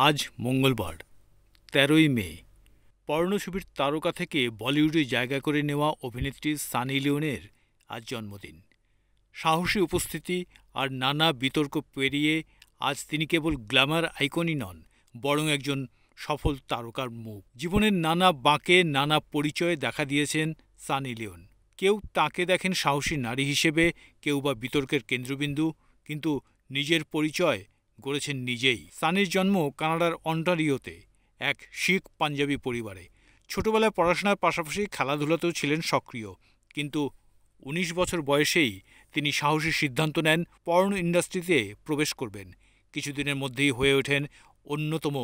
আজ মঙ্গলবার ১৩ই মে। পর্নোছবির তারকা থেকে বলিউডে জায়গা করে নেওয়া অভিনেত্রী সানি লিওনের আজ জন্মদিন। সাহসী উপস্থিতি আর নানা বিতর্ক পেরিয়ে আজ তিনি কেবল গ্ল্যামার আইকনই নন, বরং একজন সফল তারকার মুখ। জীবনের নানা বাঁকে নানা পরিচয়ে দেখা দিয়েছেন সানি লিওন। কেউ তাকে দেখেন সাহসী নারী হিসেবে, কেউ বা বিতর্কের কেন্দ্রবিন্দু, কিন্তু নিজের পরিচয় গড়েছেন নিজেই। সানির জন্ম কানাডার অন্টারিওতে এক শিখ পাঞ্জাবি পরিবারে। ছোটবেলায় পড়াশোনার পাশাপাশি খেলাধুলাতেও ছিলেন সক্রিয়, কিন্তু ১৯ বছর বয়সেই তিনি সাহসী সিদ্ধান্ত নেন পর্ন ইন্ডাস্ট্রিতে প্রবেশ করবেন। কিছুদিনের মধ্যেই হয়ে ওঠেন অন্যতম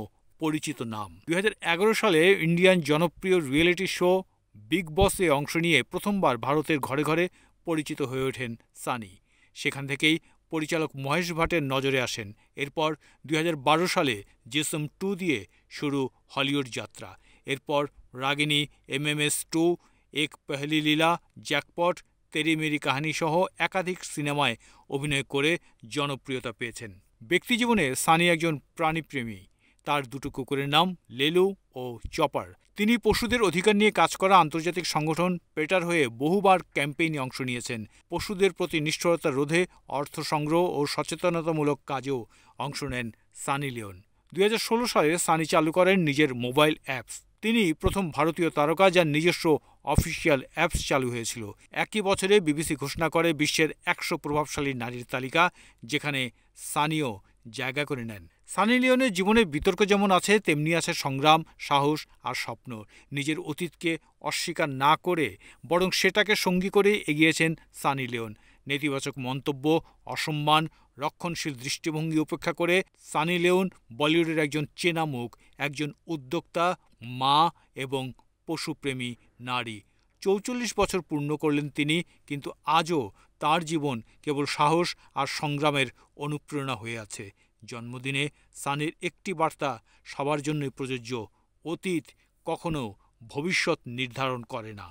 পরিচিত নাম। ২০১১ সালে ইন্ডিয়ান জনপ্রিয় রিয়েলিটি শো বিগ বসে অংশ নিয়ে প্রথমবার ভারতের ঘরে ঘরে পরিচিত হয়ে ওঠেন সানি। সেখান থেকেই পরিচালক মহেশ ভাটের নজরে আসেন। এরপর ২০১২ সালে জিসম 2 দিয়ে শুরু হলিউড যাত্রা। এরপর রাগিনী, MMS 2, এক পেহলি লীলা, জ্যাকপট, তেরি মেরি কাহানি সহ একাধিক সিনেমায় অভিনয় করে জনপ্রিয়তা পেয়েছেন। ব্যক্তিজীবনে সানি একজন প্রাণীপ্রেমী। তার দুটো কুকুরের নাম লেলু ও চপার। তিনি পশুদের অধিকার নিয়ে কাজ করা আন্তর্জাতিক সংগঠন পেটার হয়ে বহুবার ক্যাম্পেইনে অংশ নিয়েছেন। পশুদের প্রতি নিষ্ঠুরতা রোধে অর্থ সংগ্রহ ও সচেতনতামূলক কাজেও অংশ নেন সানি লিওন। ২০১৬ সালে সানি চালু করেন নিজের মোবাইল অ্যাপস। তিনি প্রথম ভারতীয় তারকা যার নিজস্ব অফিসিয়াল অ্যাপস চালু হয়েছিল। একই বছরে বিবিসি ঘোষণা করে বিশ্বের ১০০ প্রভাবশালী নারীর তালিকা, যেখানে সানিও জায়গা করে নেন। সানি লিওনের জীবনে বিতর্ক যেমন আছে, তেমনি আছে সংগ্রাম, সাহস আর স্বপ্ন। নিজের অতীতকে অস্বীকার না করে বরং সেটাকে সঙ্গী করে এগিয়েছেন সানি লিওন। নেতিবাচক মন্তব্য, অসম্মান, রক্ষণশীল দৃষ্টিভঙ্গি উপেক্ষা করে সানি লিওন বলিউডের একজন চেনা মুখ, একজন উদ্যোক্তা, মা এবং পশুপ্রেমী নারী। ৪৪ বছর পূর্ণ করলেন তিনি, কিন্তু আজও তার জীবন কেবল সাহস আর সংগ্রামের অনুপ্রেরণা হয়ে আছে। জন্মদিনে সানির একটি বার্তা সবার জন্যই প্রযোজ্য: অতীত কখনো ভবিষ্যৎ নির্ধারণ করে না।